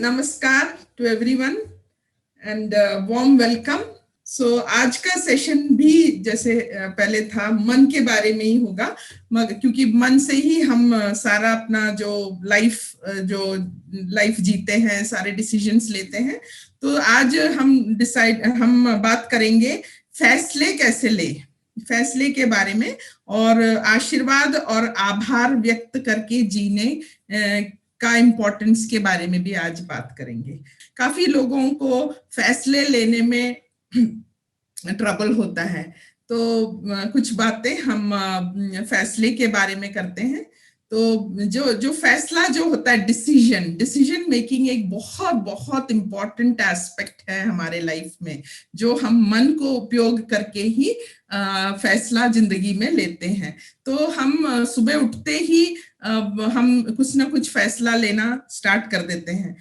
नमस्कार to everyone and warm welcome. So आज का सेशन भी जैसे पहले था मन के बारे में ही होगा, मगर क्योंकि मन से ही हम सारा अपना जो लाइफ जीते हैं, सारे डिसीजंस लेते हैं। तो आज हम बात करेंगे फैसले कैसे ले, फैसले के बारे में, और आशीर्वाद और आभार व्यक्त करके जीने का इम्पोर्टेंस के बारे में भी आज बात करेंगे। काफी लोगों को फैसले लेने में ट्रबल होता है, तो कुछ बातें हम फैसले के बारे में करते हैं। तो जो फैसला जो होता है, डिसीजन मेकिंग एक बहुत बहुत इम्पोर्टेंट एस्पेक्ट है हमारे लाइफ में, जो हम मन को उपयोग करके ही फैसला जिंदगी में लेते हैं। तो हम सुबह उठते ही हम कुछ ना कुछ फैसला लेना स्टार्ट कर देते हैं।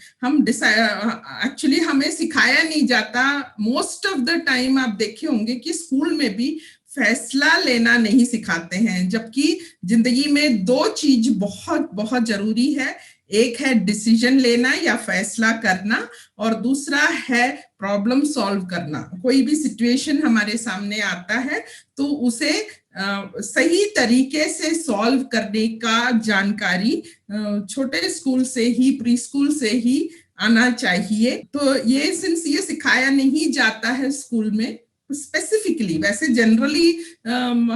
एक्चुअली हमें सिखाया नहीं जाता। मोस्ट ऑफ द टाइम आप देखे होंगे कि स्कूल में भी फैसला लेना नहीं सिखाते हैं, जबकि जिंदगी में दो चीज बहुत बहुत जरूरी है। एक है डिसीजन लेना या फैसला करना, और दूसरा है प्रॉब्लम सॉल्व करना। कोई भी सिचुएशन हमारे सामने आता है तो उसे सही तरीके से सॉल्व करने का जानकारी छोटे स्कूल से ही, प्री स्कूल से ही आना चाहिए। तो ये सिंस ये सिखाया नहीं जाता है स्कूल में स्पेसिफिकली, वैसे जनरली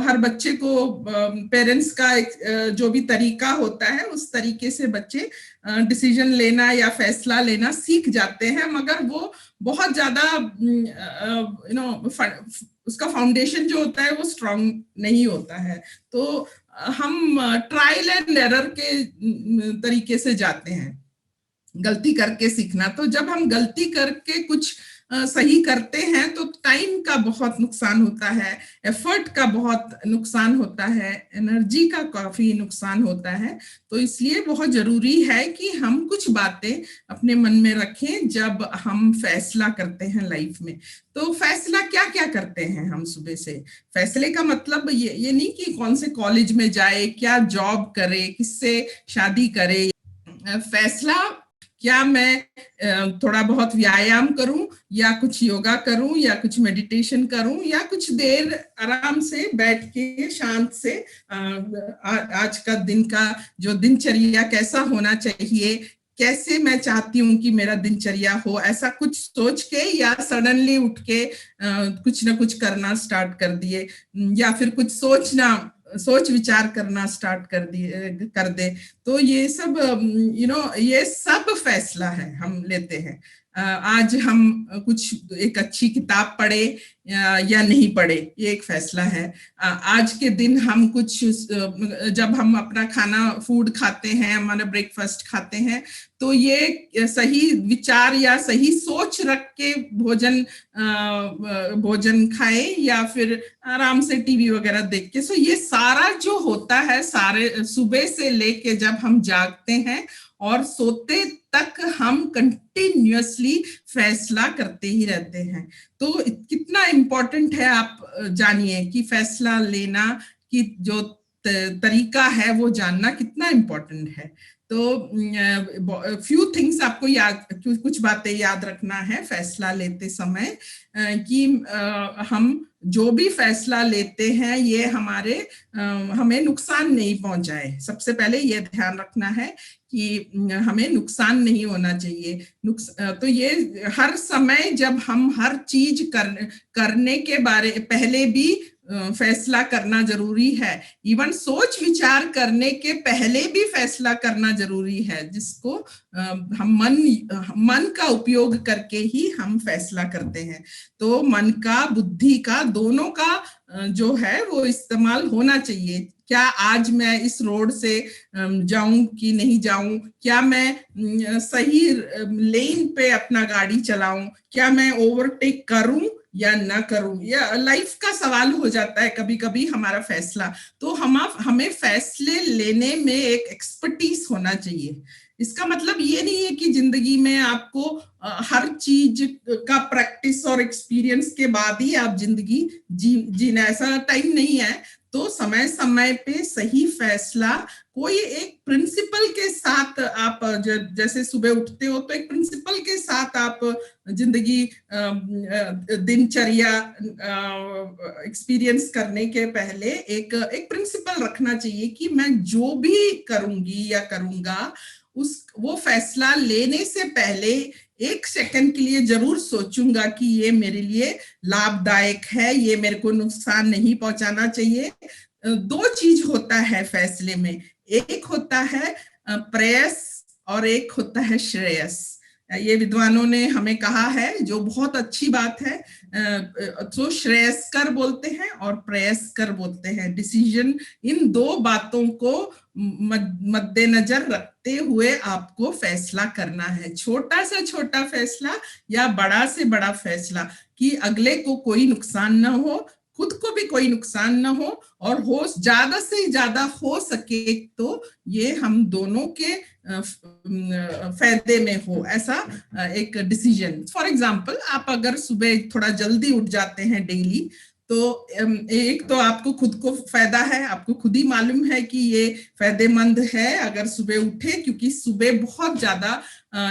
हर बच्चे को पेरेंट्स का जो भी तरीका होता है उस तरीके से बच्चे डिसीजन लेना या फैसला लेना सीख जाते हैं, मगर वो बहुत ज्यादा उसका फाउंडेशन जो होता है वो स्ट्रांग नहीं होता है। तो हम ट्रायल एंड एरर के तरीके से जाते हैं, गलती करके सीखना। तो जब हम गलती करके कुछ सही करते हैं तो टाइम का बहुत नुकसान होता है, एफर्ट का बहुत नुकसान होता है, एनर्जी का काफी नुकसान होता है। तो इसलिए बहुत जरूरी है कि हम कुछ बातें अपने मन में रखें जब हम फैसला करते हैं लाइफ में। तो फैसला क्या क्या करते हैं हम सुबह से। फैसले का मतलब ये नहीं कि कौन से कॉलेज में जाए, क्या जॉब करे, किससे शादी करे। फैसला क्या मैं थोड़ा बहुत व्यायाम करूं, या कुछ योगा करूं, या कुछ मेडिटेशन करूं, या कुछ देर आराम से बैठ के शांत से आज का दिन का जो दिनचर्या कैसा होना चाहिए, कैसे मैं चाहती हूँ कि मेरा दिनचर्या हो, ऐसा कुछ सोच के, या सडनली उठ के कुछ ना कुछ करना स्टार्ट कर दिए, या फिर कुछ सोच विचार करना स्टार्ट कर दे। तो ये सब ये सब फैसला है हम लेते हैं। आज हम कुछ एक अच्छी किताब पढ़े या नहीं पढ़े, ये एक फैसला है। आज के दिन हम कुछ जब हम अपना फूड खाते हैं, हमारा ब्रेकफास्ट खाते हैं, तो ये सही विचार या सही सोच रख के भोजन खाए, या फिर आराम से टीवी वगैरह देख के। सो ये सारा जो होता है, सारे सुबह से लेके जब हम जागते हैं और सोते तक हम कंटिन्यूअसली फैसला करते ही रहते हैं। तो कितना इम्पोर्टेंट है आप जानिए कि फैसला लेना की जो तरीका है वो जानना कितना इम्पोर्टेंट है। तो फ्यू थिंग्स आपको कुछ बातें याद रखना है फैसला लेते समय, कि हम जो भी फैसला लेते हैं ये हमें नुकसान नहीं पहुंचाए। सबसे पहले ये ध्यान रखना है कि हमें नुकसान नहीं होना चाहिए। तो ये हर समय जब हम हर चीज करने के पहले भी फैसला करना जरूरी है। इवन सोच विचार करने के पहले भी फैसला करना जरूरी है, जिसको हम मन का उपयोग करके ही हम फैसला करते हैं। तो मन का, बुद्धि का, दोनों का जो है वो इस्तेमाल होना चाहिए। क्या आज मैं इस रोड से जाऊं कि नहीं जाऊं, क्या मैं सही लेन पे अपना गाड़ी चलाऊं, क्या मैं ओवरटेक करूं या ना करूं, या लाइफ का सवाल हो जाता है कभी कभी हमारा फैसला। तो हमें फैसले लेने में एक एक्सपर्टीज होना चाहिए। इसका मतलब ये नहीं है कि जिंदगी में आपको हर चीज का प्रैक्टिस और एक्सपीरियंस के बाद ही आप जिंदगी जीना, ऐसा टाइम नहीं है। तो समय समय पे सही फैसला, कोई एक प्रिंसिपल के साथ आप जैसे सुबह उठते हो तो एक प्रिंसिपल के साथ आप जिंदगी दिनचर्या एक्सपीरियंस करने के पहले एक एक प्रिंसिपल रखना चाहिए कि मैं जो भी करूंगी या करूंगा वो फैसला लेने से पहले 1 सेकंड के लिए जरूर सोचूंगा कि ये मेरे लिए लाभदायक है, ये मेरे को नुकसान नहीं पहुंचाना चाहिए। 2 चीज होता है फैसले में, एक होता है प्रेयस और एक होता है श्रेयस। ये विद्वानों ने हमें कहा है, जो बहुत अच्छी बात है। तो श्रेयस्कर बोलते हैं और प्रेयस्कर बोलते हैं। डिसीजन इन 2 बातों को मद्देनजर रखते हुए आपको फैसला करना है, छोटा से छोटा फैसला या बड़ा से बड़ा फैसला, कि अगले को कोई नुकसान ना हो, खुद को भी कोई नुकसान ना हो, और हो ज्यादा से ज्यादा हो सके तो ये हम दोनों के फायदे में हो, ऐसा एक डिसीजन। फॉर एग्जांपल, आप अगर सुबह थोड़ा जल्दी उठ जाते हैं डेली, तो एक तो आपको खुद को फायदा है, आपको खुद ही मालूम है कि ये फायदेमंद है अगर सुबह उठे, क्योंकि सुबह बहुत ज्यादा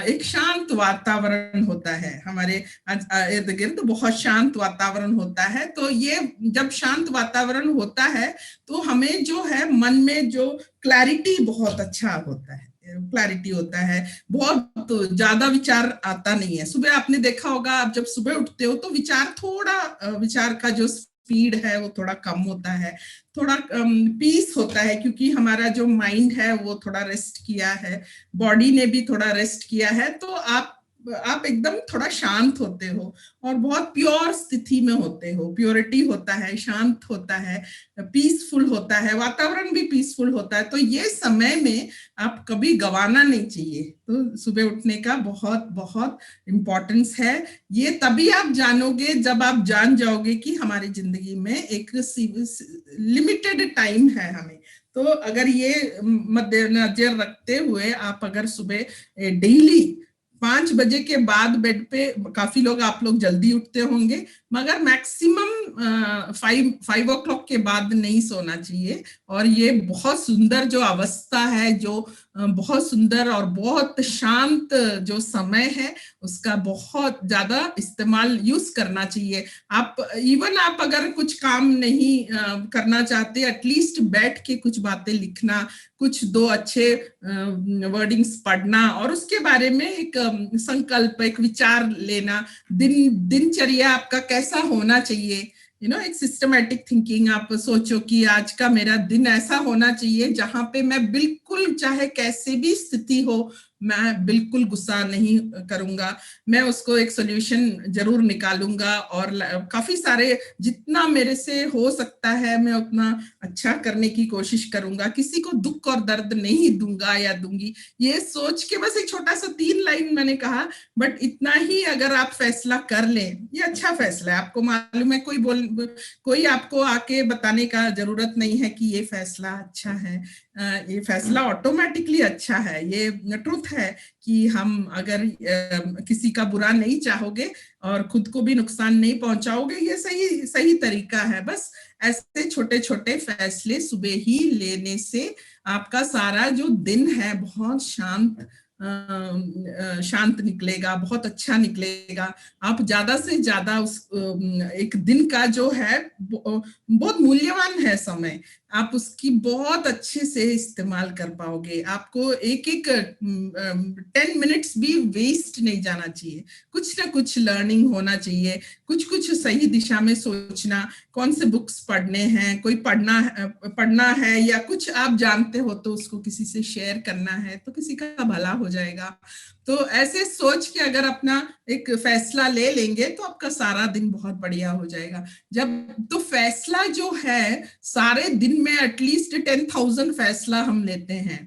एक शांत वातावरण होता है, हमारे इर्द गिर्द बहुत शांत वातावरण होता है। तो ये जब शांत वातावरण होता है तो हमें जो है मन में जो क्लैरिटी बहुत अच्छा होता है, क्लैरिटी होता है, बहुत ज्यादा विचार आता नहीं है। सुबह आपने देखा होगा, आप जब सुबह उठते हो तो विचार का जो स्पीड है वो थोड़ा कम होता है, थोड़ा पीस होता है, क्योंकि हमारा जो माइंड है वो थोड़ा रेस्ट किया है, बॉडी ने भी थोड़ा रेस्ट किया है। तो आप एकदम थोड़ा शांत होते हो और बहुत प्योर स्थिति में होते हो, प्योरिटी होता है, शांत होता है, पीसफुल होता है, वातावरण भी पीसफुल होता है। तो ये समय में आप कभी गवाना नहीं चाहिए। तो सुबह उठने का बहुत बहुत इम्पोर्टेंस है। ये तभी आप जानोगे जब आप जान जाओगे कि हमारी जिंदगी में एक लिमिटेड टाइम है हमें। तो अगर ये मद्देनजर रखते हुए आप अगर सुबह डेली 5 बजे के बाद बेड पे, काफी लोग आप लोग जल्दी उठते होंगे, मगर मैक्सिमम 5 o'clock के बाद नहीं सोना चाहिए। और ये बहुत सुंदर जो अवस्था है, जो बहुत सुंदर और बहुत शांत जो समय है, उसका बहुत ज्यादा इस्तेमाल यूज करना चाहिए। आप अगर कुछ काम नहीं करना चाहते, एटलीस्ट बैठ के कुछ बातें लिखना, कुछ 2 अच्छे वर्डिंग्स पढ़ना और उसके बारे में एक संकल्प, एक विचार लेना, दिनचर्या आपका कैसा होना चाहिए, एक सिस्टमैटिक थिंकिंग। आप सोचो कि आज का मेरा दिन ऐसा होना चाहिए जहां पे मैं बिल्कुल, चाहे कैसे भी स्थिति हो, मैं बिल्कुल गुस्सा नहीं करूंगा, मैं उसको एक सॉल्यूशन जरूर निकालूंगा, और काफी सारे जितना मेरे से हो सकता है मैं उतना अच्छा करने की कोशिश करूंगा, किसी को दुख और दर्द नहीं दूंगा या दूंगी। ये सोच के बस एक छोटा सा 3 लाइन मैंने कहा, बट इतना ही अगर आप फैसला कर लें, ये अच्छा फैसला है। आपको मालूम है, कोई आपको आके बताने का जरूरत नहीं है कि ये फैसला अच्छा है, ये फैसला ऑटोमेटिकली अच्छा है। ये ट्रुथ है कि हम अगर किसी का बुरा नहीं चाहोगे और खुद को भी नुकसान नहीं पहुंचाओगे, ये सही तरीका है। बस ऐसे छोटे छोटे फैसले सुबह ही लेने से आपका सारा जो दिन है बहुत शांत निकलेगा, बहुत अच्छा निकलेगा। आप ज्यादा से ज्यादा उस एक दिन का जो है, बहुत मूल्यवान है समय, आप उसकी बहुत अच्छे से इस्तेमाल कर पाओगे। आपको एक 10 मिनट्स भी वेस्ट नहीं जाना चाहिए, कुछ ना कुछ लर्निंग होना चाहिए, कुछ सही दिशा में सोचना, कौन से बुक्स पढ़ने हैं, कोई पढ़ना है, या कुछ आप जानते हो तो उसको किसी से शेयर करना है, तो किसी का भला हो जाएगा। तो ऐसे सोच के अगर अपना एक फैसला ले लेंगे तो आपका सारा दिन बहुत बढ़िया हो जाएगा। तो फैसला जो है, सारे दिन में एटलीस्ट 10,000 फैसला हम लेते हैं,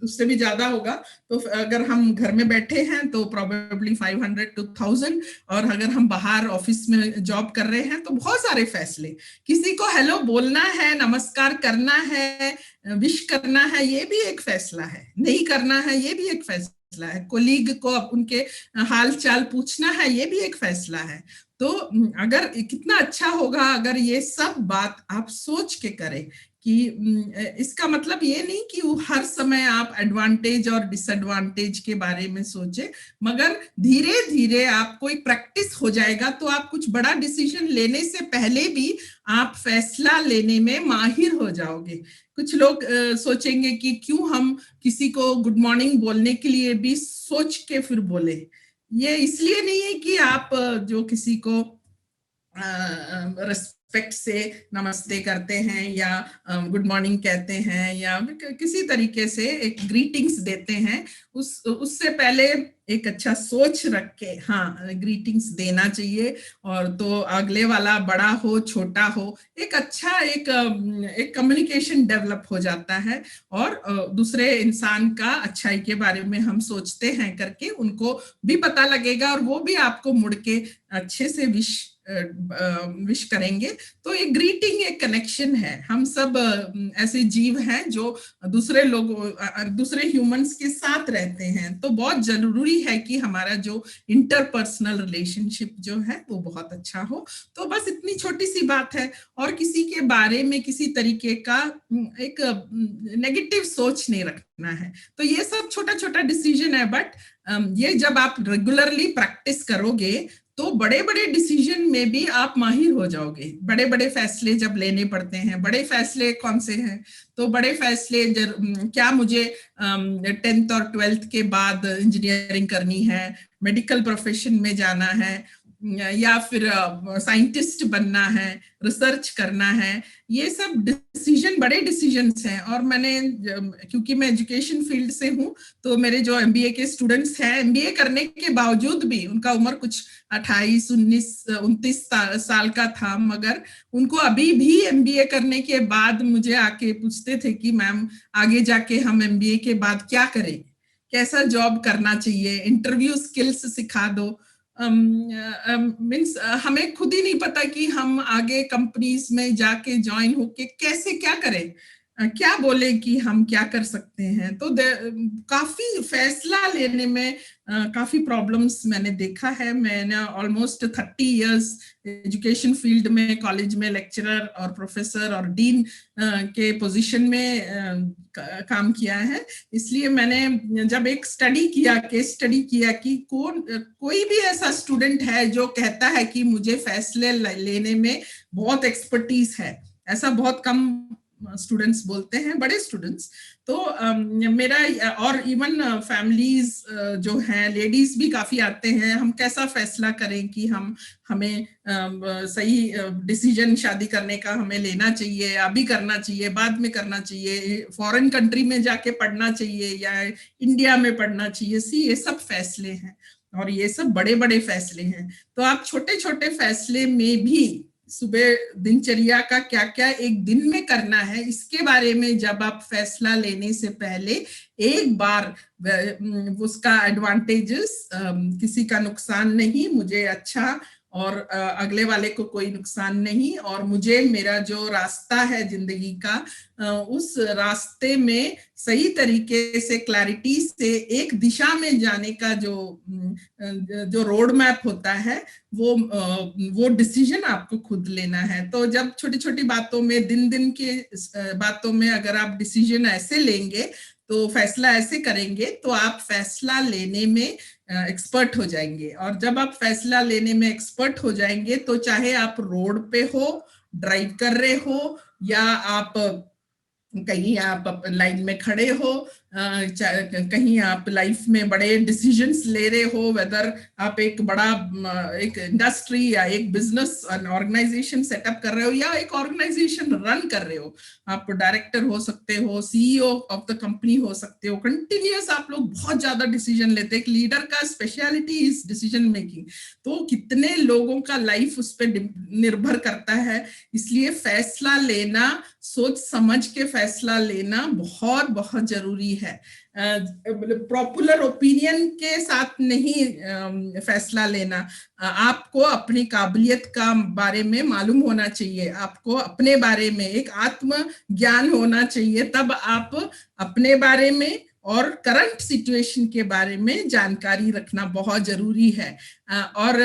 उससे भी ज्यादा होगा। तो अगर हम घर में बैठे हैं तो प्रोबेबली 500 to 1000, और अगर हम बाहर ऑफिस में जॉब कर रहे हैं तो बहुत सारे फैसले। किसी को हेलो बोलना है, नमस्कार करना है, विश करना है, ये भी एक फैसला है। नहीं करना है, ये भी एक फैसला है। कोलीग को उनके हाल चाल पूछना है, ये भी एक फैसला है। तो अगर कितना अच्छा होगा अगर ये सब बात आप सोच के करें कि इसका मतलब ये नहीं कि वो हर समय आप एडवांटेज और डिसएडवांटेज के बारे में सोचे, मगर धीरे धीरे आपको एक प्रैक्टिस हो जाएगा तो आप कुछ बड़ा डिसीजन लेने से पहले भी आप फैसला लेने में माहिर हो जाओगे। कुछ लोग सोचेंगे कि क्यों हम किसी को गुड मॉर्निंग बोलने के लिए भी सोच के फिर बोले। ये इसलिए नहीं है कि आप जो किसी को रेस्पेक्ट से नमस्ते करते हैं या गुड मॉर्निंग कहते हैं या किसी तरीके से एक ग्रीटिंग्स देते हैं, उससे पहले एक अच्छा सोच रख के हाँ ग्रीटिंग्स देना चाहिए। और तो अगले वाला बड़ा हो छोटा हो, एक अच्छा एक कम्युनिकेशन डेवलप हो जाता है और दूसरे इंसान का अच्छाई के बारे में हम सोचते हैं करके उनको भी पता लगेगा और वो भी आपको मुड़ के अच्छे से विश करेंगे। तो ये ग्रीटिंग एक कनेक्शन है। हम सब ऐसे जीव हैं जो दूसरे लोगों दूसरे ह्यूमंस के साथ रहते हैं, तो बहुत जरूरी है कि हमारा जो इंटरपर्सनल रिलेशनशिप जो है वो बहुत अच्छा हो। तो बस इतनी छोटी सी बात है, और किसी के बारे में किसी तरीके का एक नेगेटिव सोच नहीं रखना है। तो ये सब छोटा छोटा डिसीजन है, बट ये जब आप रेगुलरली प्रैक्टिस करोगे तो बड़े बड़े डिसीजन में भी आप माहिर हो जाओगे। बड़े बड़े फैसले जब लेने पड़ते हैं, बड़े फैसले कौन से हैं, तो बड़े फैसले क्या मुझे 10th और 12th के बाद इंजीनियरिंग करनी है, मेडिकल प्रोफेशन में जाना है, या फिर साइंटिस्ट बनना है, रिसर्च करना है। ये सब डिसीजन बड़े डिसीजंस हैं। और मैंने क्योंकि मैं एजुकेशन फील्ड से हूँ, तो मेरे जो एमबीए के स्टूडेंट्स हैं, एमबीए करने के बावजूद भी उनका उम्र कुछ 28, 19, 29 साल का था, मगर उनको अभी भी एमबीए करने के बाद मुझे आके पूछते थे कि मैम आगे जाके हम एमबीए के बाद क्या करें, कैसा जॉब करना चाहिए, इंटरव्यू स्किल्स सिखा दो। मीन्स हमें खुद ही नहीं पता कि हम आगे कंपनीज में जाके ज्वाइन होके कैसे क्या करें, क्या बोले कि हम क्या कर सकते हैं। तो काफी फैसला लेने में काफी प्रॉब्लम्स मैंने देखा है। मैंने ऑलमोस्ट 30 इयर्स एजुकेशन फील्ड में, कॉलेज में लेक्चरर और प्रोफेसर और डीन के पोजीशन में काम किया है। इसलिए मैंने जब एक केस स्टडी किया कि कोई भी ऐसा स्टूडेंट है जो कहता है कि मुझे फैसले लेने में बहुत एक्सपर्टीज है, ऐसा बहुत कम स्टूडेंट्स बोलते हैं, बड़े स्टूडेंट्स। तो मेरा और इवन फैमिलीज जो हैं, लेडीज भी काफी आते हैं, हम कैसा फैसला करें कि हमें सही डिसीजन शादी करने का हमें लेना चाहिए, अभी करना चाहिए, बाद में करना चाहिए, फॉरेन कंट्री में जाके पढ़ना चाहिए या इंडिया में पढ़ना चाहिए। ये सब फैसले हैं और ये सब बड़े बड़े फैसले हैं। तो आप छोटे छोटे फैसले में भी सुबह दिनचर्या का क्या क्या एक दिन में करना है, इसके बारे में जब आप फैसला लेने से पहले एक बार उसका एडवांटेजेस, किसी का नुकसान नहीं, मुझे अच्छा और अगले वाले को कोई नुकसान नहीं, और मुझे मेरा जो रास्ता है जिंदगी का, उस रास्ते में सही तरीके से क्लैरिटी से एक दिशा में जाने का जो रोड मैप होता है, वो डिसीजन आपको खुद लेना है। तो जब छोटी छोटी बातों में, दिन दिन के बातों में अगर आप डिसीजन ऐसे लेंगे, तो फैसला ऐसे करेंगे, तो आप फैसला लेने में एक्सपर्ट हो जाएंगे। और जब आप फैसला लेने में एक्सपर्ट हो जाएंगे, तो चाहे आप रोड पे हो, ड्राइव कर रहे हो, या आप कहीं आप लाइन में खड़े हो, कहीं आप लाइफ में बड़े डिसीजंस ले रहे हो, वेदर आप एक बड़ा एक इंडस्ट्री या एक बिजनेस ऑर्गेनाइजेशन सेटअप कर रहे हो या एक ऑर्गेनाइजेशन रन कर रहे हो, आप डायरेक्टर हो सकते हो, सीईओ ऑफ द कंपनी हो सकते हो। कंटिन्यूअस आप लोग बहुत ज्यादा डिसीजन लेते हैं। एक लीडर का स्पेशलिटी इज डिसीजन मेकिंग, तो कितने लोगों का लाइफ उस पर निर्भर करता है। इसलिए फैसला लेना, सोच समझ के फैसला लेना बहुत बहुत जरूरी है। है। पॉपुलर ओपिनियन के साथ नहीं फैसला लेना। आपको अपनी काबिलियत का बारे में मालूम होना चाहिए, आपको अपने बारे में एक आत्म ज्ञान होना चाहिए, तब आप अपने बारे में और करंट सिचुएशन के बारे में जानकारी रखना बहुत जरूरी है। और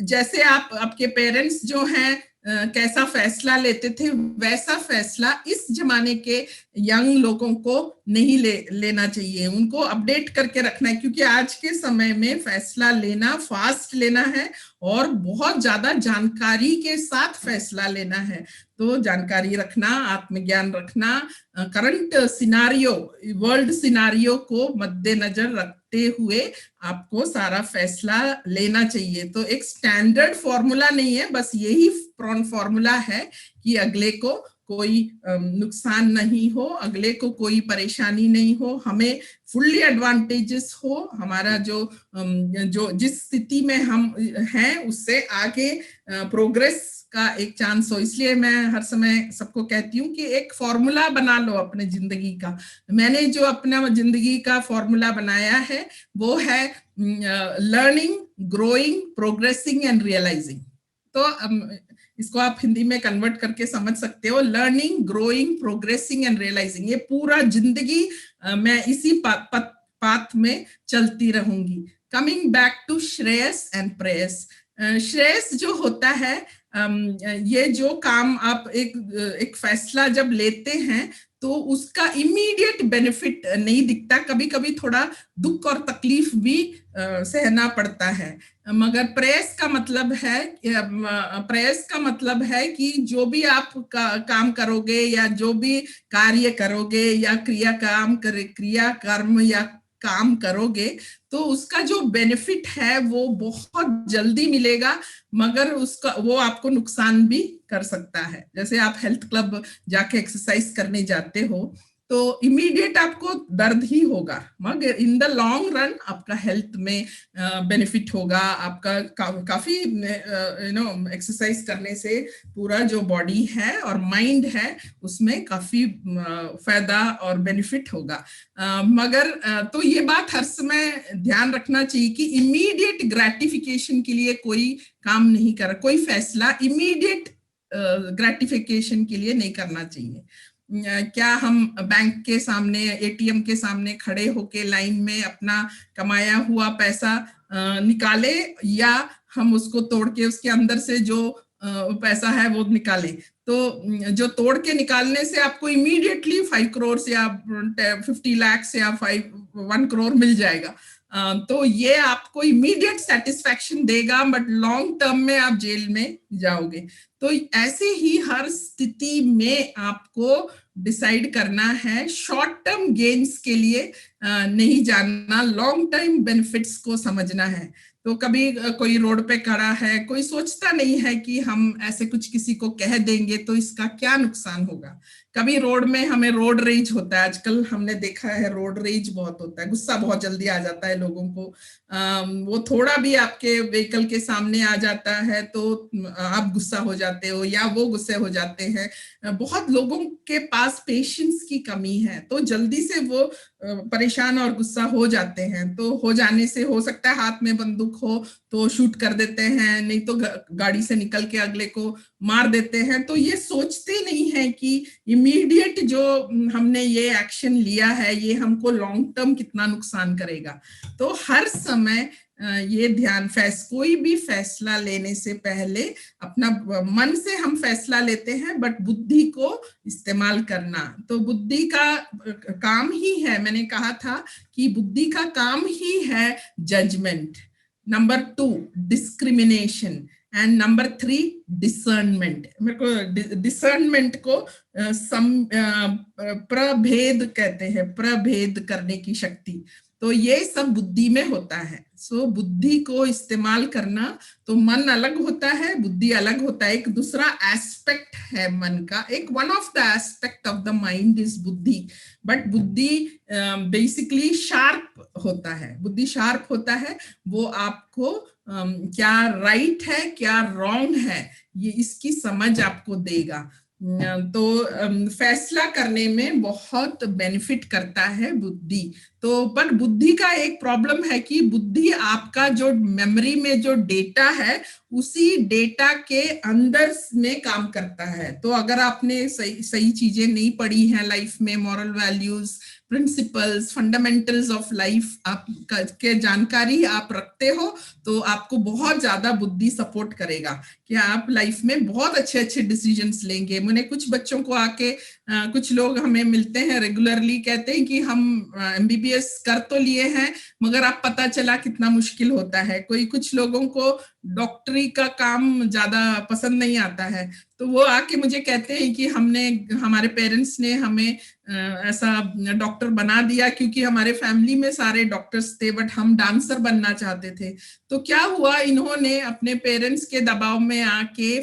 जैसे आपके पेरेंट्स जो हैं कैसा फैसला लेते थे, वैसा फैसला इस जमाने के यंग लोगों को नहीं लेना चाहिए, उनको अपडेट करके रखना है, क्योंकि आज के समय में फैसला लेना फास्ट लेना है और बहुत ज्यादा जानकारी के साथ फैसला लेना है। तो जानकारी रखना, आत्मज्ञान रखना, करंट सिनारियो, वर्ल्ड सिनारियो को मद्देनजर रखते हुए आपको सारा फैसला लेना चाहिए। तो एक स्टैंडर्ड फॉर्मूला नहीं है, बस यही फॉर्मूला है कि अगले को कोई नुकसान नहीं हो, अगले को कोई परेशानी नहीं हो, हमें फुल्ली एडवांटेजेस हो, हमारा जो जिस स्थिति में हम हैं उससे आगे प्रोग्रेस का एक चांस हो। इसलिए मैं हर समय सबको कहती हूँ कि एक फॉर्मूला बना लो अपने जिंदगी का। मैंने जो अपना जिंदगी का फॉर्मूला बनाया है वो है learning, growing, progressing and realising. तो इसको आप हिंदी में कन्वर्ट करके समझ सकते हो, learning, growing, progressing and realising. ये पूरा जिंदगी मैं इसी पाथ में चलती रहूंगी। Coming back to Shreyas and Preyas. Shreyas जो होता है, ये जो काम आप एक फैसला जब लेते हैं तो उसका इमीडिएट बेनिफिट नहीं दिखता, कभी कभी थोड़ा दुख और तकलीफ भी सहना पड़ता है। मगर प्रेयस का मतलब है कि जो भी आप काम करोगे या जो भी कार्य करोगे या क्रिया कर्म या काम करोगे तो उसका जो बेनिफिट है वो बहुत जल्दी मिलेगा, मगर वो आपको नुकसान भी कर सकता है। जैसे आप हेल्थ क्लब जाके एक्सरसाइज करने जाते हो तो इमीडिएट आपको दर्द ही होगा, मगर इन द लॉन्ग रन आपका हेल्थ में बेनिफिट होगा। आपका काफी एक्सरसाइज करने से पूरा जो बॉडी है और माइंड है उसमें काफी फायदा और बेनिफिट होगा। मगर तो ये बात हर समय ध्यान रखना चाहिए कि इमीडिएट ग्रेटिफिकेशन के लिए कोई काम नहीं कर, कोई फैसला इमीडिएट ग्रेटिफिकेशन के लिए नहीं करना चाहिए। क्या हम बैंक के सामने, एटीएम के सामने खड़े होके लाइन में अपना कमाया हुआ पैसा निकाले, या हम उसको तोड़ के उसके अंदर से जो पैसा है वो निकाले? तो जो तोड़ के निकालने से आपको इमीडिएटली 5 करोड़ या 50 लाख या 1 करोड़ मिल जाएगा, तो ये आपको इमीडिएट सेटिस्फैक्शन देगा, बट लॉन्ग टर्म में आप जेल में जाओगे। तो ऐसे ही हर स्थिति में आपको डिसाइड करना है, शॉर्ट टर्म गेन्स के लिए नहीं जानना, लॉन्ग टर्म बेनिफिट्स को समझना है। तो कभी कोई रोड पे खड़ा है, कोई सोचता नहीं है कि हम ऐसे कुछ किसी को कह देंगे तो इसका क्या नुकसान होगा। कभी रोड में हमें रोड रेज होता है, आजकल हमने देखा है रोड रेज बहुत होता है, गुस्सा बहुत जल्दी आ जाता है लोगों को। वो थोड़ा भी आपके व्हीकल के सामने आ जाता है तो आप गुस्सा हो जाते हो या वो गुस्से हो जाते हैं। बहुत लोगों के पास पेशेंस की कमी है, तो जल्दी से वो परेशान और गुस्सा हो जाते हैं। तो हो जाने से हो सकता है हाथ में बंदूक हो तो शूट कर देते हैं, नहीं तो गाड़ी से निकल के अगले को मार देते हैं। तो ये सोचते नहीं है कि इमीडिएट जो हमने ये एक्शन लिया है ये हमको लॉन्ग टर्म कितना नुकसान करेगा। तो हर समय ये ध्यान, कोई भी फैसला लेने से पहले अपना मन से हम फैसला लेते हैं, बट बुद्धि को इस्तेमाल करना। तो बुद्धि का काम ही है, मैंने कहा था कि बुद्धि का काम ही है judgement, number 2 discrimination, and number 3 discernment. मेरे को डिसर्नमेंट को प्रभेद कहते हैं, प्रभेद करने की शक्ति। तो ये सब बुद्धि में होता है। सो बुद्धि को इस्तेमाल करना, तो मन अलग होता है, बुद्धि अलग होता है, एक दूसरा एस्पेक्ट है मन का। एक one of the aspect of the mind is बुद्धि, बट बुद्धि बेसिकली शार्प होता है। बुद्धि शार्प होता है, वो आपको क्या राइट है क्या रॉन्ग है ये इसकी समझ आपको देगा। तो फैसला करने में बहुत बेनिफिट करता है बुद्धि। तो पर बुद्धि का एक प्रॉब्लम है कि बुद्धि आपका जो मेमोरी में जो डेटा है उसी डेटा के अंदर में काम करता है। तो अगर आपने सही सही चीजें नहीं पढ़ी हैं लाइफ में, moral values, principles, fundamentals of life आप के जानकारी आप रखते हो, तो आपको बहुत ज्यादा बुद्धि सपोर्ट करेगा कि आप लाइफ में बहुत अच्छे अच्छे डिसीजंस लेंगे। मैंने कुछ बच्चों को आके कुछ लोग हमें मिलते हैं रेगुलरली, कहते हैं कि हम एमबीबीएस कर तो लिए हैं मगर अब पता चला कितना मुश्किल होता है। कोई कुछ लोगों को डॉक्टरी का काम ज्यादा पसंद नहीं आता है, तो वो आके मुझे कहते हैं कि हमारे पेरेंट्स ने हमें ऐसा डॉक्टर बना दिया क्योंकि हमारे फैमिली में सारे डॉक्टर्स थे, बट हम डांसर बनना चाहते थे। तो क्या हुआ, इन्होंने अपने पेरेंट्स के दबाव में आके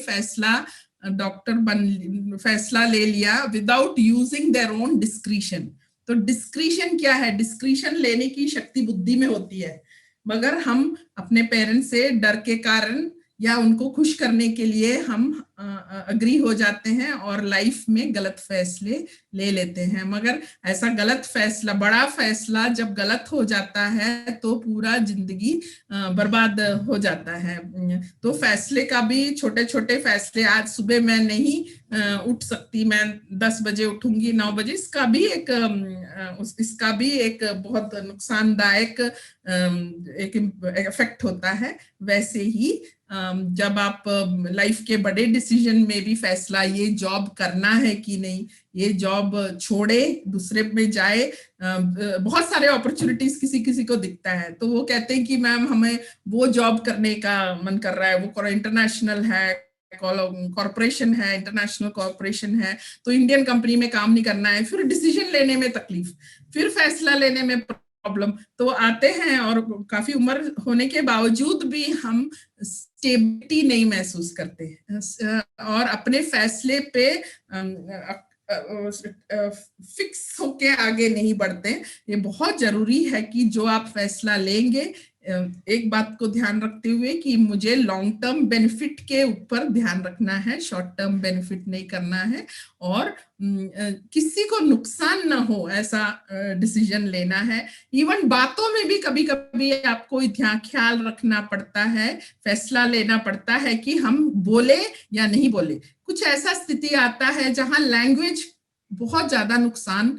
फैसला ले लिया without using their own discretion. तो डिस्क्रिशन क्या है? डिस्क्रिशन लेने की शक्ति बुद्धि में होती है, मगर हम अपने पेरेंट्स से डर के कारण या उनको खुश करने के लिए हम अग्री हो जाते हैं और लाइफ में गलत फैसले ले लेते हैं। मगर ऐसा गलत फैसला, बड़ा फैसला जब गलत हो जाता है तो पूरा जिंदगी बर्बाद हो जाता है। तो फैसले का भी, छोटे छोटे फैसले, आज सुबह मैं नहीं उठ सकती, मैं 10 बजे उठूंगी, 9 बजे, इसका भी एक बहुत नुकसानदायक एक इफेक्ट होता है। वैसे ही जब आप लाइफ के बड़े डिसीजन में भी फैसला, ये जॉब करना है कि नहीं, ये जॉब छोड़े दूसरे में जाए, बहुत सारे अपॉर्चुनिटीज किसी किसी को दिखता है तो वो कहते हैं कि मैम हमें वो जॉब करने का मन कर रहा है, वो इंटरनेशनल है, कॉर्पोरेशन है, इंटरनेशनल कॉर्पोरेशन है, तो इंडियन कंपनी में काम नहीं करना है। फिर डिसीजन लेने में तकलीफ, फिर फैसला लेने में प्रॉब्लम, तो आते हैं और काफी उम्र होने के बावजूद भी हम स्टेबिलिटी नहीं महसूस करते और अपने फैसले पे फिक्स होके आगे नहीं बढ़ते। ये बहुत जरूरी है कि जो आप फैसला लेंगे, एक बात को ध्यान रखते हुए कि मुझे लॉन्ग टर्म बेनिफिट के ऊपर ध्यान रखना है, शॉर्ट टर्म बेनिफिट नहीं करना है, और किसी को नुकसान ना हो ऐसा डिसीजन लेना है। इवन बातों में भी कभी कभी आपको ख्याल रखना पड़ता है, फैसला लेना पड़ता है कि हम बोले या नहीं बोले। कुछ ऐसा स्थिति आता है जहां लैंग्वेज बहुत ज्यादा नुकसान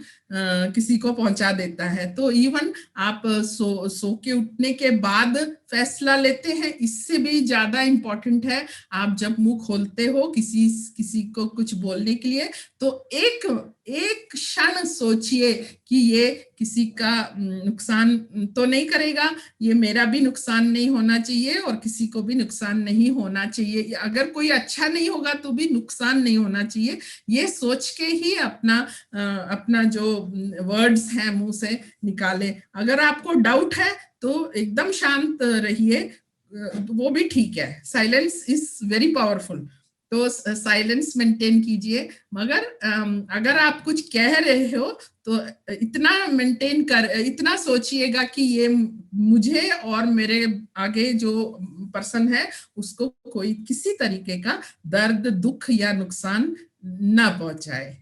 किसी को पहुंचा देता है, तो इवन आप सो के उठने के बाद फैसला लेते हैं, इससे भी ज्यादा इम्पोर्टेंट है आप जब मुंह खोलते हो किसी को कुछ बोलने के लिए, तो एक क्षण सोचिए कि ये किसी का नुकसान तो नहीं करेगा, ये मेरा भी नुकसान नहीं होना चाहिए और किसी को भी नुकसान नहीं होना चाहिए। अगर कोई अच्छा नहीं होगा तो भी नुकसान नहीं होना चाहिए, ये सोच के ही अपना जो वर्ड्स हैं मुंह से निकाले। अगर आपको डाउट है तो एकदम शांत रहिए, वो भी ठीक है, साइलेंस इज वेरी पावरफुल, तो साइलेंस मेंटेन कीजिए। मगर अगर आप कुछ कह रहे हो तो इतना सोचिएगा कि ये मुझे और मेरे आगे जो पर्सन है उसको कोई किसी तरीके का दर्द, दुख या नुकसान ना पहुंचाए।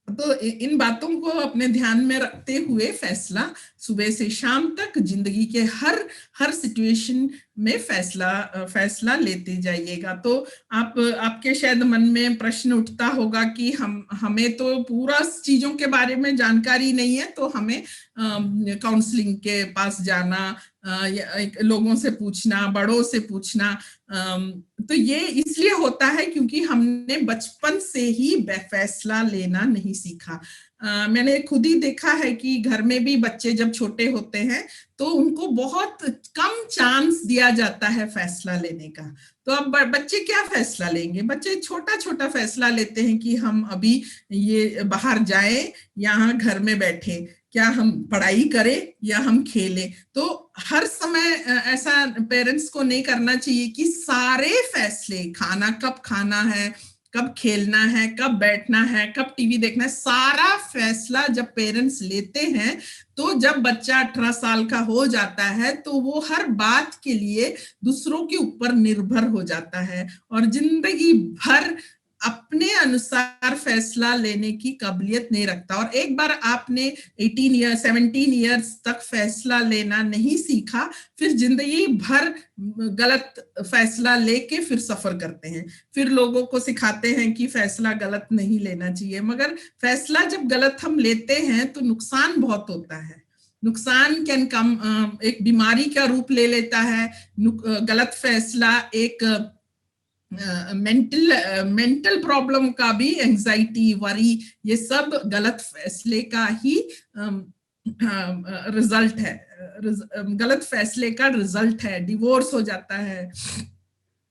तो इन बातों को अपने ध्यान में रखते हुए फैसला सुबह से शाम तक जिंदगी के हर सिचुएशन में फैसला लेते जाइएगा। तो आपके शायद मन में प्रश्न उठता होगा कि हमें तो पूरा चीजों के बारे में जानकारी नहीं है, तो हमें काउंसलिंग के पास जाना, लोगों से पूछना, बड़ों से पूछना, तो ये इसलिए होता है क्योंकि हमने बचपन से ही फैसला लेना नहीं सीखा। मैंने खुद ही देखा है कि घर में भी बच्चे जब छोटे होते हैं तो उनको बहुत कम चांस दिया जाता है फैसला लेने का। तो अब बच्चे क्या फैसला लेंगे? बच्चे छोटा छोटा फैसला लेते हैं कि हम अभी ये बाहर जाएं या घर में बैठे, क्या हम पढ़ाई करें या हम खेलें। तो हर समय ऐसा पेरेंट्स को नहीं करना चाहिए कि सारे फैसले, खाना कब खाना है, कब खेलना है, कब बैठना है, कब टीवी देखना है, सारा फैसला जब पेरेंट्स लेते हैं तो जब बच्चा 18 साल का हो जाता है तो वो हर बात के लिए दूसरों के ऊपर निर्भर हो जाता है और जिंदगी भर अपने अनुसार फैसला लेने की काबिलियत नहीं रखता। और एक बार आपने 18 ईयर्स 17 ईयर्स तक फैसला लेना नहीं सीखा, फिर जिंदगी भर गलत फैसला लेके फिर सफर करते हैं। फिर लोगों को सिखाते हैं कि फैसला गलत नहीं लेना चाहिए, मगर फैसला जब गलत हम लेते हैं तो नुकसान बहुत होता है। नुकसान कैन कम, एक बीमारी का रूप ले लेता है। गलत फैसला एक मेंटल प्रॉब्लम का भी, एंजाइटी, वरी, ये सब गलत फैसले का ही रिजल्ट है। गलत फैसले का रिजल्ट है। डिवोर्स हो जाता है,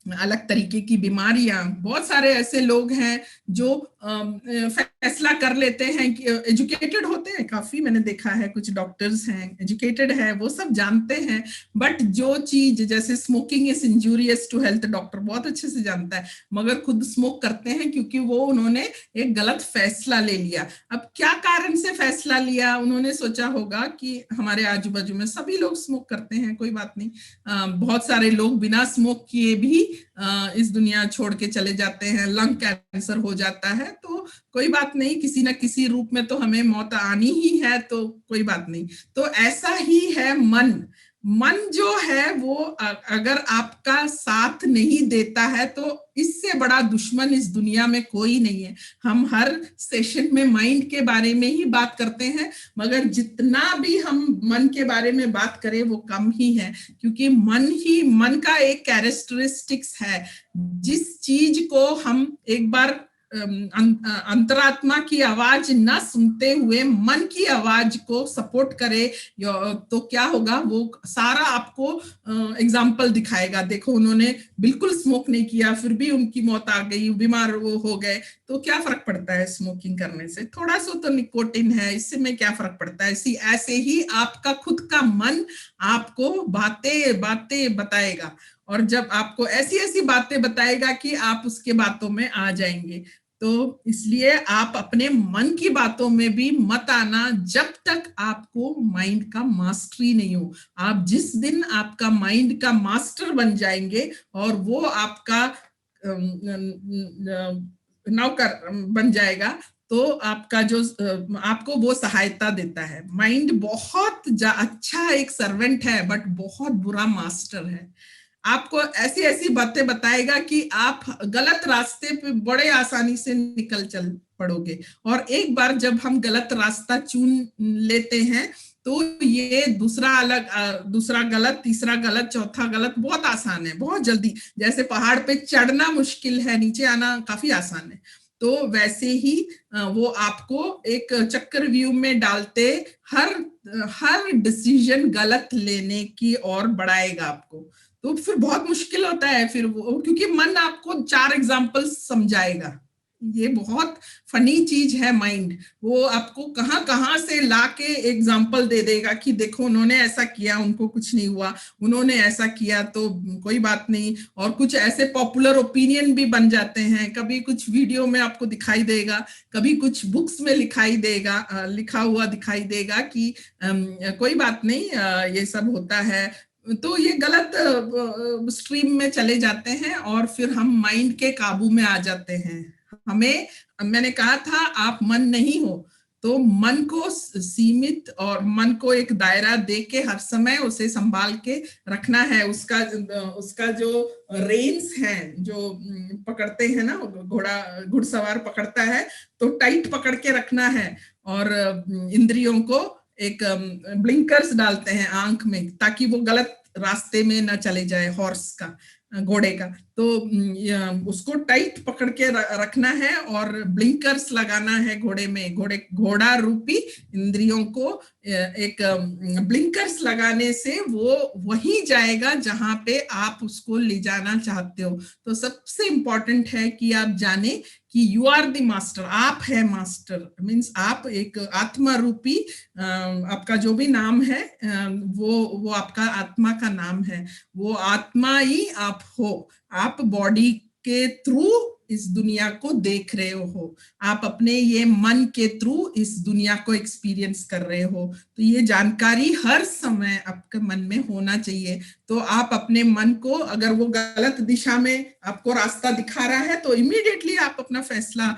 अलग तरीके की बीमारियां। बहुत सारे ऐसे लोग हैं जो फैसला कर लेते हैं कि एजुकेटेड होते हैं काफी, मैंने देखा है कुछ डॉक्टर्स हैं एजुकेटेड है, वो सब जानते हैं, बट जो चीज जैसे smoking is injurious to health, doctor बहुत अच्छे से जानता है, मगर खुद स्मोक करते हैं क्योंकि वो उन्होंने एक गलत फैसला ले लिया। अब क्या कारण से फैसला लिया? उन्होंने सोचा होगा कि हमारे आजू बाजू में सभी लोग स्मोक करते हैं, कोई बात नहीं, बहुत सारे लोग बिना स्मोक किए भी इस दुनिया छोड़ के चले जाते हैं, लंग कैंसर हो जाता है, तो कोई बात नहीं, किसी ना किसी रूप में तो हमें मौत आनी ही है, तो कोई बात नहीं। तो ऐसा ही है मन जो है वो अगर आपका साथ नहीं देता है तो इससे बड़ा दुश्मन इस दुनिया में कोई नहीं है। हम हर सेशन में माइंड के बारे में ही बात करते हैं, मगर जितना भी हम मन के बारे में बात करें वो कम ही है, क्योंकि मन का एक कैरेक्टरिस्टिक्स है। जिस चीज को हम एक बार अंतरात्मा की आवाज ना सुनते हुए मन की आवाज को सपोर्ट करे, तो क्या होगा, वो सारा आपको एग्जाम्पल दिखाएगा। देखो, उन्होंने बिल्कुल स्मोक नहीं किया, फिर भी उनकी मौत आ गई, बीमार वो हो गए, तो क्या फर्क पड़ता है स्मोकिंग करने से? थोड़ा सा तो निकोटिन है, इससे में क्या फर्क पड़ता है? ऐसे ही आपका खुद का मन आपको बातें बताएगा, और जब आपको ऐसी ऐसी बातें बताएगा कि आप उसके बातों में आ जाएंगे। तो इसलिए आप अपने मन की बातों में भी मत आना जब तक आपको माइंड का मास्टरी नहीं हो। आप जिस दिन आपका माइंड का मास्टर बन जाएंगे और वो आपका नौकर बन जाएगा, तो आपका जो आपको वो सहायता देता है। माइंड बहुत अच्छा एक सर्वेंट है, बट बहुत बुरा मास्टर है। आपको ऐसी ऐसी बातें बताएगा कि आप गलत रास्ते पे बड़े आसानी से निकल चल पड़ोगे। और एक बार जब हम गलत रास्ता चुन लेते हैं तो ये दूसरा गलत, तीसरा गलत, चौथा गलत बहुत आसान है, बहुत जल्दी। जैसे पहाड़ पे चढ़ना मुश्किल है, नीचे आना काफी आसान है, तो वैसे ही वो आपको एक चक्रव्यूह में डालते हर डिसीजन गलत लेने की ओर बढ़ाएगा आपको। तो फिर बहुत मुश्किल होता है फिर वो, क्योंकि मन आपको 4 एग्जाम्पल समझाएगा। ये बहुत फनी चीज है माइंड, वो आपको कहां कहां से लाके एग्जाम्पल दे देगा कि देखो उन्होंने ऐसा किया, उनको कुछ नहीं हुआ, उन्होंने ऐसा किया तो कोई बात नहीं। और कुछ ऐसे पॉपुलर ओपिनियन भी बन जाते हैं, कभी कुछ वीडियो में आपको दिखाई देगा, कभी कुछ बुक्स में लिखा हुआ दिखाई देगा कि कोई बात नहीं, ये सब होता है। तो ये गलत स्ट्रीम में चले जाते हैं और फिर हम माइंड के काबू में आ जाते हैं। मैंने कहा था आप मन नहीं हो, तो मन को सीमित और मन को एक दायरा दे के हर समय उसे संभाल के रखना है। उसका जो रेन्स हैं, जो पकड़ते हैं ना, घुड़सवार पकड़ता है, तो टाइट पकड़ के रखना है। और इंद्रियों को एक ब्लिंकर्स डालते हैं आंख में, ताकि वो गलत रास्ते में ना चले जाए, हॉर्स का, घोड़े का। तो उसको टाइट पकड़ के रखना है और ब्लिंकर्स लगाना है घोड़े में। घोड़ा रूपी इंद्रियों को एक ब्लिंकर्स लगाने से वो वहीं जाएगा जहां पे आप उसको ले जाना चाहते हो। तो सबसे इंपॉर्टेंट है कि आप जाने कि यू आर द मास्टर, आप है मास्टर, मीन्स आप एक आत्मा रूपी, आपका जो भी नाम है वो आपका आत्मा का नाम है, वो आत्मा ही आप हो। आप बॉडी के थ्रू इस दुनिया को देख रहे हो, आप अपने ये मन के थ्रू इस दुनिया को एक्सपीरियंस कर रहे हो। तो ये जानकारी हर समय आपके मन में होना चाहिए। तो आप अपने मन को, अगर वो गलत दिशा में आपको रास्ता दिखा रहा है, तो इमीडिएटली आप अपना फैसला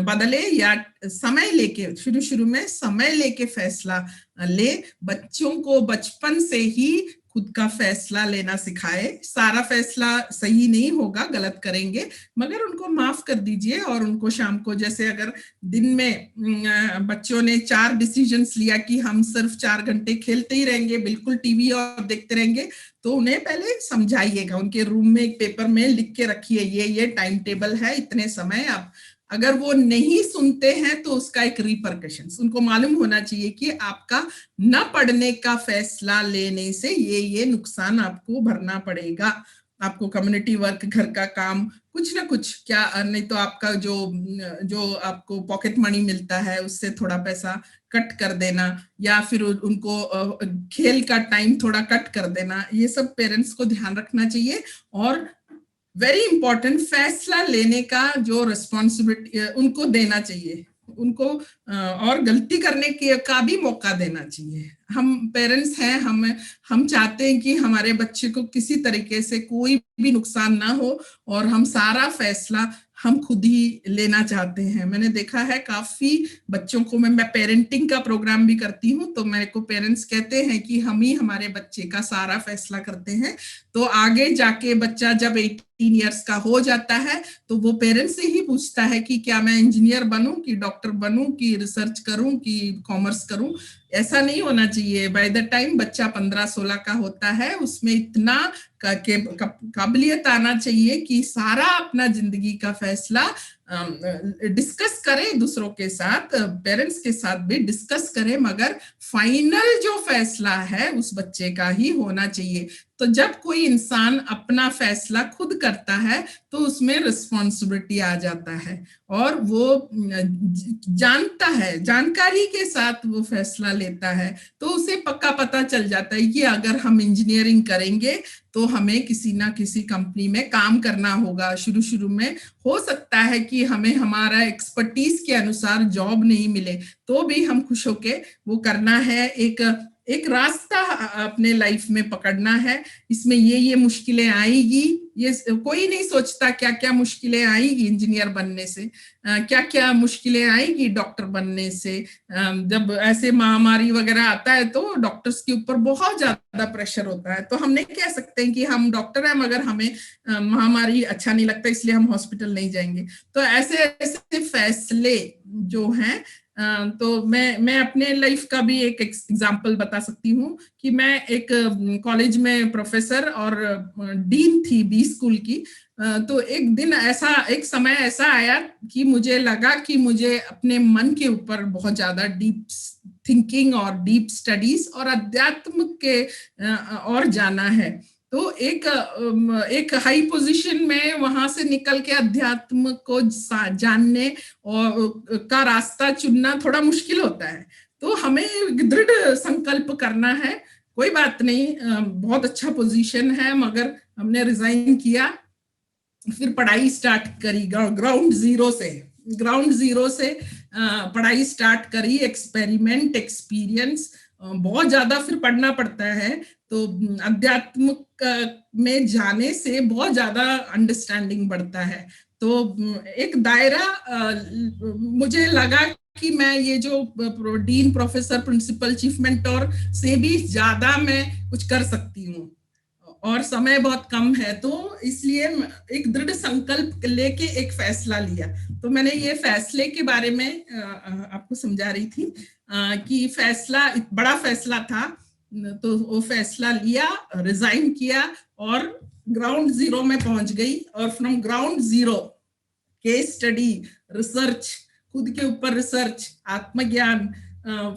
बदले, या समय लेके, शुरू शुरू में समय लेके फैसला ले। बच्चों को बचपन से ही खुद का फैसला लेना सिखाए। सारा फैसला सही नहीं होगा, गलत करेंगे, मगर उनको माफ कर दीजिए। और उनको शाम को, जैसे अगर दिन में बच्चों ने 4 डिसीजंस लिया कि हम सिर्फ 4 घंटे खेलते ही रहेंगे, बिल्कुल टीवी और देखते रहेंगे, तो उन्हें पहले समझाइएगा। उनके रूम में एक पेपर में लिख के रखिए, ये टाइम टेबल है, इतने समय आप। अगर वो नहीं सुनते हैं तो उसका एक रिपरकशंस उनको मालूम होना चाहिए कि आपका न पढ़ने का फैसला लेने से ये नुकसान आपको भरना पड़ेगा। आपको कम्युनिटी वर्क, घर का काम, कुछ ना कुछ, क्या नहीं तो आपका जो आपको पॉकेट मनी मिलता है उससे थोड़ा पैसा कट कर देना, या फिर उनको खेल का टाइम थोड़ा कट कर देना। ये सब पेरेंट्स को ध्यान रखना चाहिए। और वेरी इंपॉर्टेंट, फैसला लेने का जो रिस्पॉन्सिबिलिटी उनको देना चाहिए, उनको और गलती करने का भी मौका देना चाहिए। हम पेरेंट्स हैं, हम चाहते हैं कि हमारे बच्चे को किसी तरीके से कोई भी नुकसान ना हो, और हम सारा फैसला हम खुद ही लेना चाहते हैं। मैंने देखा है काफी बच्चों को, मैं पेरेंटिंग का प्रोग्राम भी करती हूँ, तो मेरे को पेरेंट्स कहते हैं कि हम ही हमारे बच्चे का सारा फैसला करते हैं। तो आगे जाके बच्चा जब 18 इयर्स का हो जाता है, तो वो पेरेंट्स से ही पूछता है कि क्या मैं इंजीनियर बनूं, कि डॉक्टर बनूं, कि रिसर्च करूं, कि कॉमर्स करूं। ऐसा नहीं होना चाहिए। बाय द टाइम बच्चा 15-16 का होता है, उसमें इतना काबिलियत आना चाहिए कि सारा अपना जिंदगी का फैसला डिस्कस करे दूसरों के साथ, पेरेंट्स के साथ भी डिस्कस करे, मगर फाइनल जो फैसला है उस बच्चे का ही होना चाहिए। तो जब कोई इंसान अपना फैसला खुद करता है तो उसमें रिस्पॉन्सिबिलिटी आ जाता है, और वो जानता है, जानकारी के साथ वो फैसला लेता है। तो उसे पक्का पता चल जाता है कि अगर हम इंजीनियरिंग करेंगे तो हमें किसी ना किसी कंपनी में काम करना होगा। शुरू शुरू में हो सकता है कि हमें हमारा एक्सपर्टीज के अनुसार जॉब नहीं मिले, तो भी हम खुश होके वो करना है। एक रास्ता अपने लाइफ में पकड़ना है। इसमें ये मुश्किलें आएगी, ये कोई नहीं सोचता क्या क्या मुश्किलें आएगी इंजीनियर बनने से, क्या क्या मुश्किलें आएगी डॉक्टर बनने से। जब ऐसे महामारी वगैरह आता है तो डॉक्टर्स के ऊपर बहुत ज्यादा प्रेशर होता है। तो हम नहीं कह सकते हैं कि हम डॉक्टर हैं मगर हमें महामारी अच्छा नहीं लगता इसलिए हम हॉस्पिटल नहीं जाएंगे। तो ऐसे ऐसे फैसले जो हैं, तो मैं अपने लाइफ का भी एक एग्जांपल बता सकती हूँ कि मैं एक कॉलेज में प्रोफेसर और डीन थी बी स्कूल की। तो एक दिन ऐसा, एक समय ऐसा आया कि मुझे लगा कि मुझे अपने मन के ऊपर बहुत ज्यादा डीप थिंकिंग और डीप स्टडीज और अध्यात्म के और जाना है। तो एक हाई पोजीशन में वहां से निकल के अध्यात्म को जानने और का रास्ता चुनना थोड़ा मुश्किल होता है। तो हमें दृढ़ संकल्प करना है। कोई बात नहीं, बहुत अच्छा पोजीशन है, मगर हमने रिजाइन किया, फिर पढ़ाई स्टार्ट करी ग्राउंड जीरो से पढ़ाई स्टार्ट करी। एक्सपेरिमेंट, एक्सपीरियंस बहुत ज्यादा फिर पढ़ना पड़ता है। तो अध्यात्म में जाने से बहुत ज्यादा अंडरस्टैंडिंग बढ़ता है। तो एक दायरा मुझे लगा कि मैं ये जो dean, professor, principal, chief mentor से भी ज्यादा मैं कुछ कर सकती हूँ, और समय बहुत कम है। तो इसलिए एक दृढ़ संकल्प लेके एक फैसला लिया। तो मैंने ये फैसले के बारे में आपको समझा रही थी कि फैसला बड़ा फैसला था। तो वो फैसला लिया, रिजाइन किया और ग्राउंड जीरो में पहुंच गई। और from ground zero case study, research, खुद के ऊपर रिसर्च, आत्मज्ञान,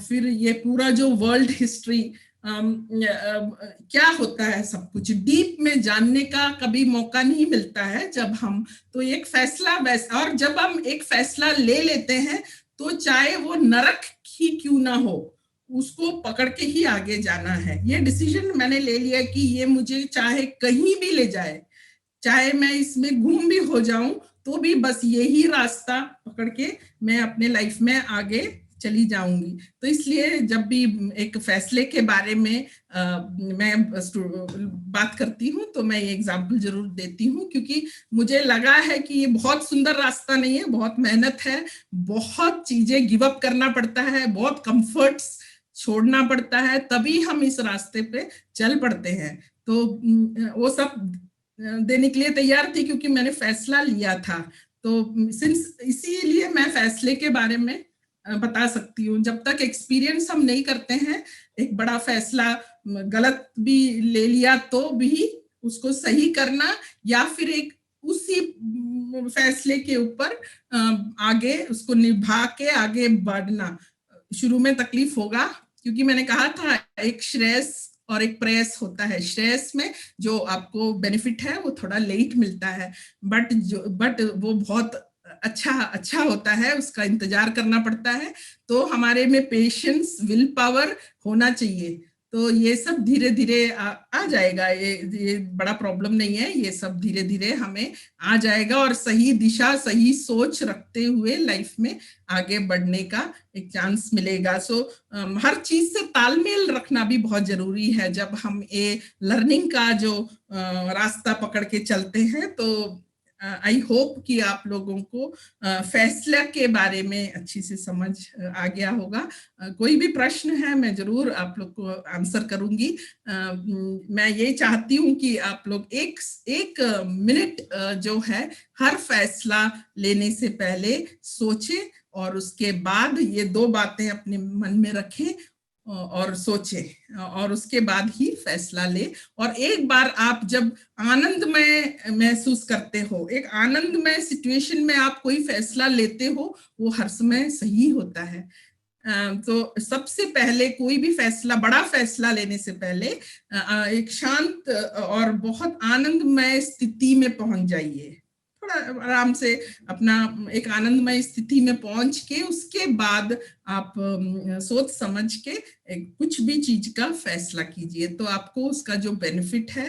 फिर ये पूरा जो वर्ल्ड हिस्ट्री, क्या होता है, सब कुछ डीप में जानने का कभी मौका नहीं मिलता है जब हम, तो एक फैसला वैसा, और जब हम एक फैसला ले लेते हैं तो चाहे वो नरक ही क्यों ना हो, उसको पकड़ के ही आगे जाना है। ये डिसीजन मैंने ले लिया कि ये मुझे चाहे कहीं भी ले जाए, चाहे मैं इसमें गुम भी हो जाऊं, तो भी बस यही रास्ता पकड़ के मैं अपने लाइफ में आगे चली जाऊंगी। तो इसलिए जब भी एक फैसले के बारे में मैं बात करती हूँ तो मैं ये एग्जाम्पल जरूर देती हूँ, क्योंकि मुझे लगा है कि ये बहुत सुंदर रास्ता नहीं है, बहुत मेहनत है, बहुत चीजें गिव अप करना पड़ता है, बहुत कंफर्ट्स छोड़ना पड़ता है, तभी हम इस रास्ते पे चल पड़ते हैं। तो वो सब देने के लिए तैयार थी क्योंकि मैंने फैसला लिया था। तो सिंस इसीलिए मैं फैसले के बारे में बता सकती हूँ। जब तक एक्सपीरियंस हम नहीं करते हैं, एक बड़ा फैसला गलत भी ले लिया तो भी उसको सही करना, या फिर एक उसी फैसले के ऊपर आगे उसको निभा के आगे बढ़ना। शुरू में तकलीफ होगा, क्योंकि मैंने कहा था एक श्रेयस और एक प्रेयस होता है। श्रेयस में जो आपको बेनिफिट है वो थोड़ा लेट मिलता है, बट वो बहुत अच्छा होता है, उसका इंतजार करना पड़ता है। तो हमारे में पेशेंस, विल पावर होना चाहिए। तो ये सब धीरे धीरे आ जाएगा, ये बड़ा प्रॉब्लम नहीं है, ये सब धीरे धीरे हमें आ जाएगा। और सही दिशा, सही सोच रखते हुए लाइफ में आगे बढ़ने का एक चांस मिलेगा। सो हर चीज से तालमेल रखना भी बहुत जरूरी है। जब हम ये लर्निंग का जो रास्ता पकड़ के चलते हैं, तो आई होप कि आप लोगों को फैसला के बारे में अच्छी से समझ आ गया होगा। कोई भी प्रश्न है मैं जरूर आप लोग को आंसर करूंगी। मैं ये चाहती हूँ कि आप लोग एक मिनट जो है हर फैसला लेने से पहले सोचें, और उसके बाद ये दो बातें अपने मन में रखें और सोचें, और उसके बाद ही फैसला ले। और एक बार आप जब आनंदमय महसूस करते हो, एक आनंदमय सिचुएशन में आप कोई फैसला लेते हो, वो हर समय सही होता है। तो सबसे पहले कोई भी फैसला, बड़ा फैसला लेने से पहले एक शांत और बहुत आनंदमय स्थिति में पहुंच जाइए। थोड़ा आराम से अपना एक आनंदमय स्थिति में पहुंच के उसके बाद आप सोच समझ के कुछ भी चीज का फैसला कीजिए, तो आपको उसका जो बेनिफिट है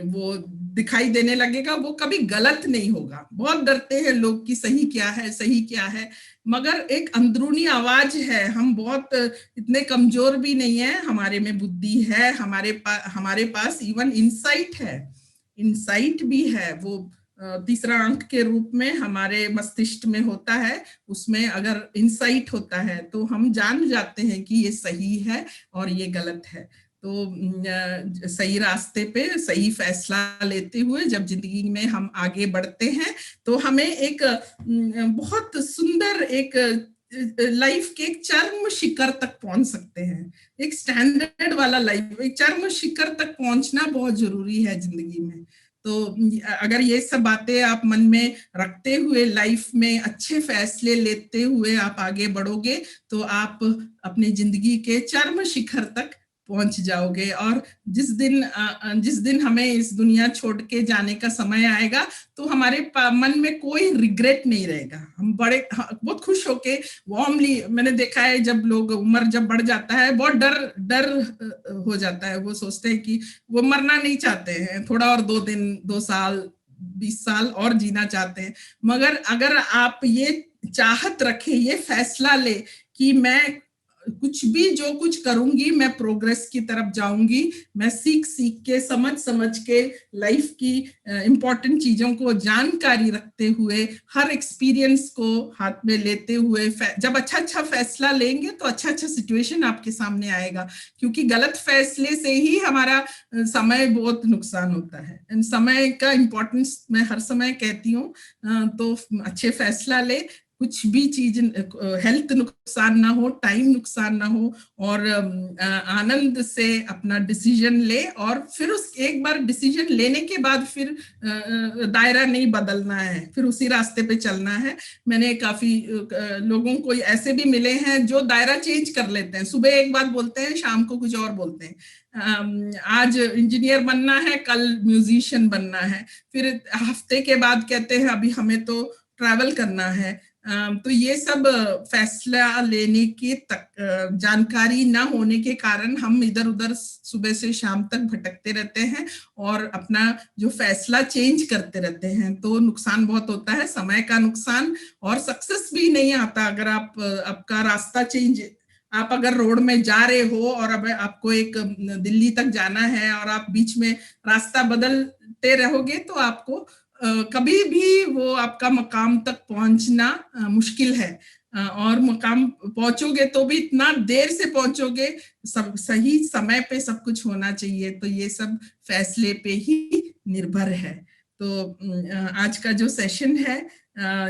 वो दिखाई देने लगेगा। वो कभी गलत नहीं होगा। बहुत डरते हैं लोग कि सही क्या है, सही क्या है, मगर एक अंदरूनी आवाज है। हम बहुत इतने कमजोर भी नहीं है, हमारे में बुद्धि है, हमारे पास इवन इंसाइट है, इंसाइट भी है। वो तीसरा अंक के रूप में हमारे मस्तिष्क में होता है। उसमें अगर इंसाइट होता है तो हम जान जाते हैं कि ये सही है और ये गलत है। तो सही रास्ते पे सही फैसला लेते हुए जब जिंदगी में हम आगे बढ़ते हैं, तो हमें एक बहुत सुंदर एक लाइफ के एक चरम शिखर तक पहुंच सकते हैं। एक स्टैंडर्ड वाला लाइफ, एक चरम शिखर तक पहुंचना बहुत जरूरी है जिंदगी में। तो अगर ये सब बातें आप मन में रखते हुए लाइफ में अच्छे फैसले लेते हुए आप आगे बढ़ोगे, तो आप अपनी जिंदगी के चरम शिखर तक पहुंच जाओगे। और जिस दिन हमें इस दुनिया छोड़ के जाने का समय आएगा, तो हमारे मन में कोई रिग्रेट नहीं रहेगा। हम बहुत खुश होके वार्मली, मैंने देखा है जब लोग उम्र जब बढ़ जाता है, बहुत डर हो जाता है। वो सोचते हैं कि वो मरना नहीं चाहते हैं, थोड़ा और 2 दिन, 2 साल, 20 साल और जीना चाहते हैं। मगर अगर आप ये चाहत रखे, ये फैसला ले कि मैं कुछ भी जो कुछ करूंगी, मैं प्रोग्रेस की तरफ जाऊंगी, मैं सीख के समझ के लाइफ की इंपॉर्टेंट चीजों को जानकारी रखते हुए, हर एक्सपीरियंस को हाथ में लेते हुए जब अच्छा फैसला लेंगे, तो अच्छा सिचुएशन आपके सामने आएगा। क्योंकि गलत फैसले से ही हमारा समय बहुत नुकसान होता है। समय का इंपॉर्टेंस मैं हर समय कहती हूँ। तो अच्छे फैसला ले, कुछ भी चीज, हेल्थ नुकसान ना हो, टाइम नुकसान ना हो, और आनंद से अपना डिसीजन ले। और फिर एक बार डिसीजन लेने के बाद फिर दायरा नहीं बदलना है, फिर उसी रास्ते पे चलना है। मैंने काफी लोगों को ऐसे भी मिले हैं जो दायरा चेंज कर लेते हैं। सुबह एक बात बोलते हैं, शाम को कुछ और बोलते हैं। आज इंजीनियर बनना है, कल म्यूजिशियन बनना है, फिर हफ्ते के बाद कहते हैं अभी हमें तो ट्रैवल करना है। तो ये सब फैसला लेने के तक जानकारी ना होने के कारण हम इधर उधर सुबह से शाम तक भटकते रहते हैं और अपना जो फैसला चेंज करते रहते हैं, तो नुकसान बहुत होता है, समय का नुकसान, और सक्सेस भी नहीं आता। अगर आप आपका रास्ता चेंज, आप अगर रोड में जा रहे हो और अब आपको एक दिल्ली तक जाना है और आप बीच में रास्ता बदलते रहोगे तो आपको कभी भी वो आपका मकाम तक पहुंचना मुश्किल है, और मकाम पहुंचोगे तो भी इतना देर से पहुंचोगे, सब सही समय पे सब कुछ होना चाहिए। तो ये सब फैसले पे ही निर्भर है। तो आज का जो सेशन है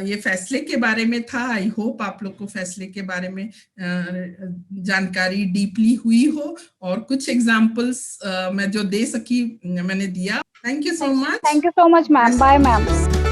ये फैसले के बारे में था। आई होप आप लोग को फैसले के बारे में जानकारी डीपली हुई हो, और कुछ एग्जांपल्स मैं जो दे सकी मैंने दिया। Thank you so much. Thank you so much ma'am. Bye ma'am.